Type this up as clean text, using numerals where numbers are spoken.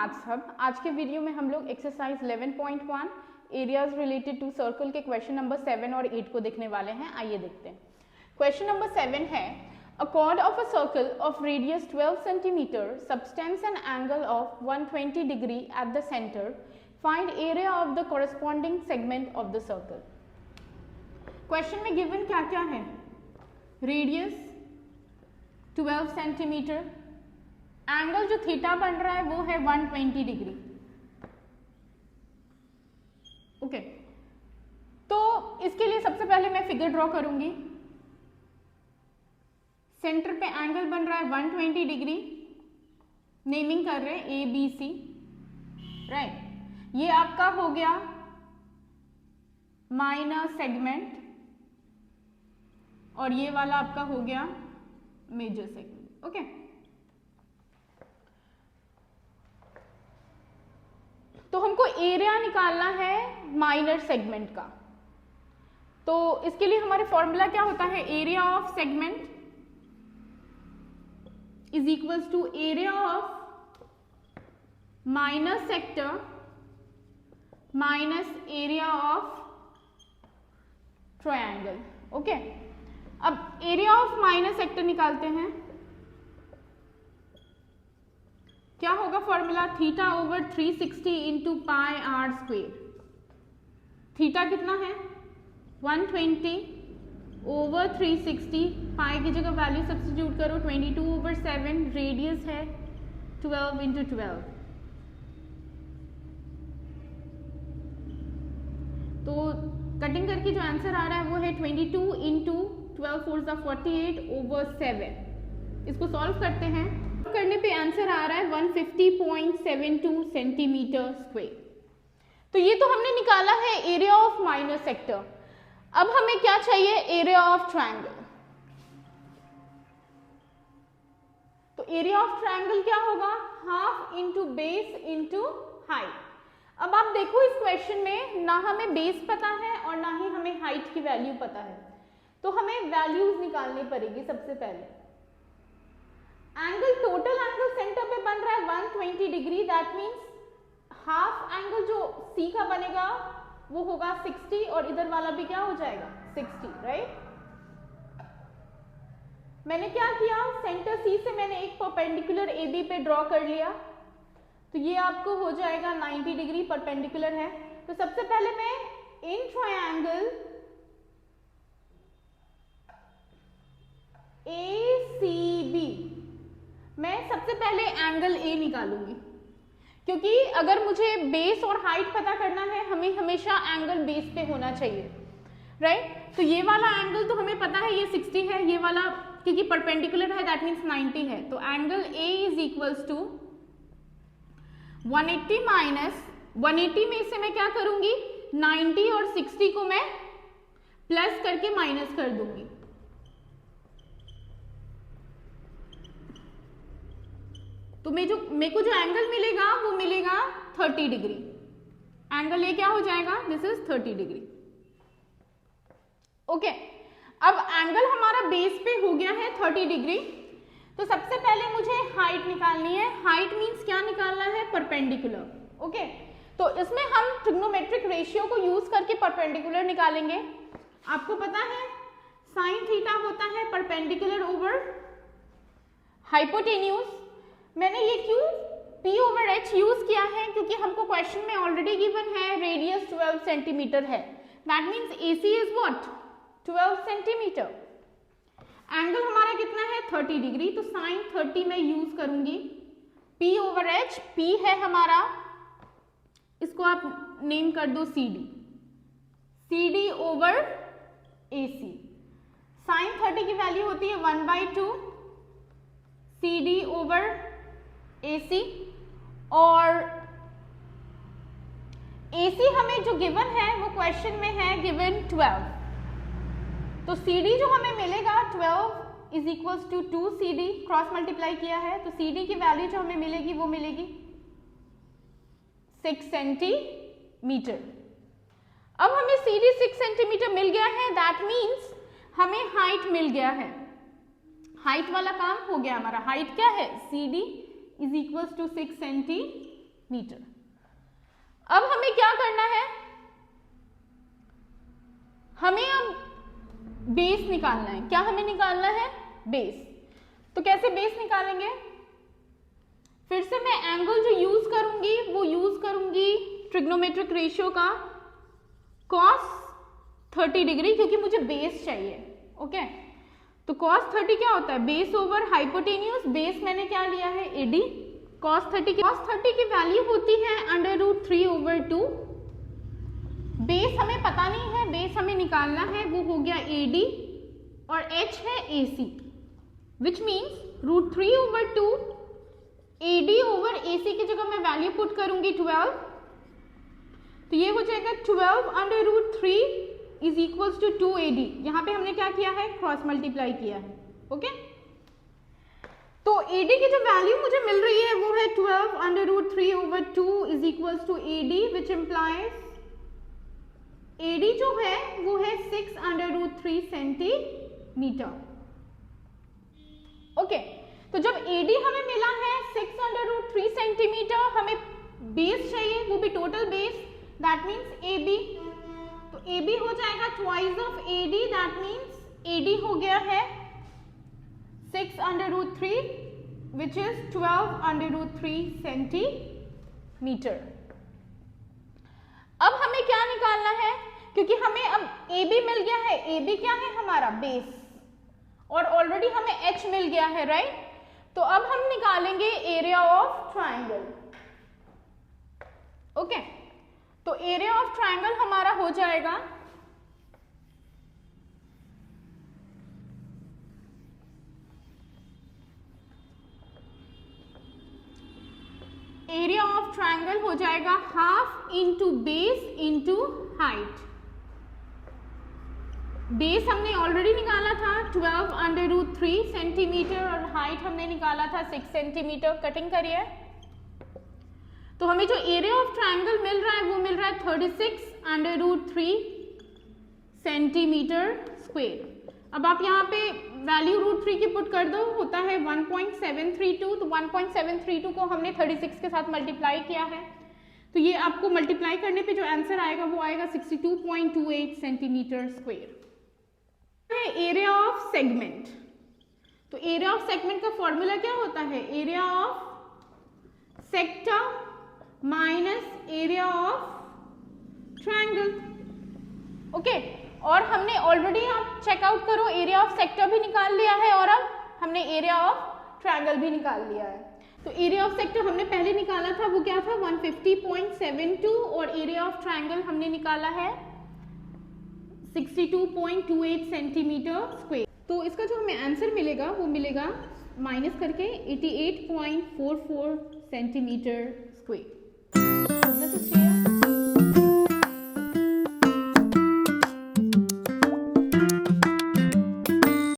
Maths hub. आज के video में हम लोग exercise 11.1 areas related to circle के क्वेश्चन नंबर 7 और 8 को देखने वाले हैं। आइए देखते हैं। क्वेश्चन नंबर 7 है अ chord of a circle of radius 12 cm subtends an angle of 120 degree at the center. Find area of the corresponding segment of the circle. Question में गिवन क्या क्या है? रेडियस 12 सेंटीमीटर, एंगल जो theta बन रहा है वो है 120 डिग्री। ओके, तो इसके लिए सबसे पहले मैं फिगर ड्रॉ करूंगी। सेंटर पे एंगल बन रहा है 120 डिग्री, नेमिंग कर रहे हैं ए बी सी, राइट। ये आपका हो गया माइनर सेगमेंट और ये वाला आपका हो गया मेजर सेगमेंट। ओके, तो हमको एरिया निकालना है माइनर सेगमेंट का। तो इसके लिए हमारे फॉर्मूला क्या होता है? Area of segment is equals to area of minor sector minus area of triangle. Okay, अब एरिया ऑफ माइनर सेक्टर निकालते हैं। क्या होगा formula? Theta over 360 into pi r square. Theta कितना है? 120 ओवर 360, पाई की जगह वैल्यू सब्स्टिट्यूट करो, 22/7, रेडियस है 12 इंटू 12। तो कटिंग करके जो आंसर आ रहा है वो है 22 इंटू 12 4 48/7। इसको सॉल्व करते हैं, करने पे आंसर आ रहा है 150.72 सेंटीमीटर स्क्वायर। तो ये तो हमने निकाला है एरिया ऑफ माइनर सेक्टर। अब हमें क्या चाहिए? Area of triangle. तो एरिया ऑफ ट्रायंगल क्या होगा? Half into base into height. अब आप देखो इस क्वेश्चन में ना हमें बेस पता है और ना ही हमें हाइट की वैल्यू पता है, तो हमें वैल्यूज निकालनी पड़ेगी। सबसे पहले एंगल, टोटल एंगल सेंटर पे बन रहा है 120 degree, that means half angle जो सी का बनेगा वो होगा 60 और इधर वाला भी क्या हो जाएगा? 60, राइट। मैंने क्या किया? सेंटर सी से मैंने एक परपेंडिकुलर ए बी पे ड्रॉ कर लिया, तो ये आपको हो जाएगा 90 डिग्री परपेंडिकुलर है। तो सबसे पहले मैं इन ट्रायंगल ACB मैं सबसे पहले एंगल ए निकालूंगी, क्योंकि अगर मुझे बेस और हाइट पता करना है हमें हमेशा एंगल बेस पे होना चाहिए, राइट। तो ये वाला एंगल तो हमें पता है ये 60 है, ये वाला क्योंकि परपेंडिकुलर है दैट मीन्स 90 है। तो angle A is equals to 180 minus 180 में से मैं क्या करूंगी? 90 और 60 को मैं प्लस करके माइनस कर दूंगी। तो मेरे को जो एंगल मिलेगा वो मिलेगा 30 डिग्री। एंगल ए क्या हो जाएगा? This is 30 degree. ओके, अब एंगल हमारा बेस पे हो गया है 30 डिग्री। तो सबसे पहले मुझे हाइट निकालनी है। हाइट मींस क्या निकालना है? परपेंडिकुलर। ओके, तो इसमें हम ट्रिग्नोमेट्रिक रेशियो को यूज करके परपेंडिकुलर निकालेंगे। आपको पता है साइन थीटा होता है परपेंडिकुलर ओवर हाइपोटेन्यूज। मैंने ये क्यों P ओवर H यूज किया है? क्योंकि हमको क्वेश्चन में ऑलरेडी गिवन है रेडियस 12 सेंटीमीटर है, that means AC is what? 12 centimetre. Angle हमारा कितना है? 30 डिग्री। तो साइन 30 में यूज करूंगी। P ओवर H, P है हमारा, इसको आप नेम कर दो CD, CD over AC। Sine 30 की वैल्यू होती है 1/2 CD ओवर AC, और AC हमें जो गिवन है वो क्वेश्चन में है गिवन 12। तो CD जो हमें मिलेगा 12 is equals to 2CD, cross multiply किया है तो CD की वैल्यू जो हमें मिलेगी वो मिलेगी 6 सेंटीमीटर। अब हमें CD 6 सेंटीमीटर मिल गया है, दैट मीन्स हमें हाइट मिल गया है। हाइट वाला काम हो गया हमारा। हाइट क्या है? CD is equals to 6 centimetre. Metre. अब हमें क्या करना है, हमें अब बेस निकालना है। क्या हमें निकालना है? बेस। तो कैसे बेस निकालेंगे? फिर से मैं एंगल जो यूज करूंगी वो यूज करूंगी ट्रिग्नोमेट्रिक रेशियो का cos 30 डिग्री, क्योंकि मुझे बेस चाहिए। ओके, तो cos 30 क्या होता है? Base over hypotenuse. बेस मैंने क्या लिया है? AD। cos 30 की वैल्यू होती है √3/2। बेस हमें पता नहीं है, बेस हमें निकालना है, वो हो गया AD और H है AC, which means √3/2 AD over AC की जगह मैं वैल्यू पुट करूंगी 12, तो ये हो जाएगा 12/√3 इज इक्वल्स टू 2AD। यहाँ पे हमने क्या किया है? क्रॉस मल्टीप्लाई किया है। ओके, तो AD की जो वैल्यू मुझे मिल रही है वो है 12/√3/2 is equals to AD, which implies AD जो है वो है 6/√3 सेंटीमीटर। ओके, तो जब AD हमें मिला है 6/√3 सेंटीमीटर, हमें बेस चाहिए, वो भी total base, that means AB। तो AB हो जाएगा twice of AD, that means AD हो गया है 6/√3 विच इज 12/√3 सेंटीमीटर। अब हमें क्या निकालना है? क्योंकि हमें अब AB मिल गया है, AB क्या है? हमारा बेस, और ऑलरेडी हमें H मिल गया है, राइट? तो अब हम निकालेंगे एरिया ऑफ ट्राइंगल। ओके, तो एरिया ऑफ ट्राइंगल हमारा हो जाएगा एरिया ऑफ ट्राइंगल हो जाएगा half into base into height. Base हमने ऑलरेडी निकाला था 12/√3 सेंटीमीटर और हाइट हमने निकाला था 6 सेंटीमीटर। कटिंग करिए, तो हमें जो एरिया ऑफ ट्राइंगल मिल रहा है वो मिल रहा है 36/√3 सेंटीमीटर स्क्वायर। अब आप यहाँ पे वैल्यू √3 की पुट कर दो, होता है 1.732। तो 1.732 को हमने 36 के साथ मल्टीप्लाई किया है, तो ये आपको मल्टीप्लाई करने पे जो आंसर आएगा वो आएगा 62.28 centimetre square. Area of segment, तो एरिया ऑफ सेगमेंट का फॉर्मूला क्या होता है? Area of sector minus area of triangle. Okay, और हमने ऑलरेडी, आप चेकआउट करो, एरिया ऑफ सेक्टर भी निकाल लिया है और अब हमने एरिया ऑफ ट्रायंगल भी निकाल लिया है। तो एरिया ऑफ सेक्टर हमने पहले निकाला था, वो क्या था? 150.72, और एरिया ऑफ ट्रायंगल हमने निकाला है 62.28 सेंटीमीटर स्क्वायर। तो इसका जो हमें आंसर मिलेगा वो मिलेगा माइनस करके 88.44 सेंटीमीटर स्क्वायर।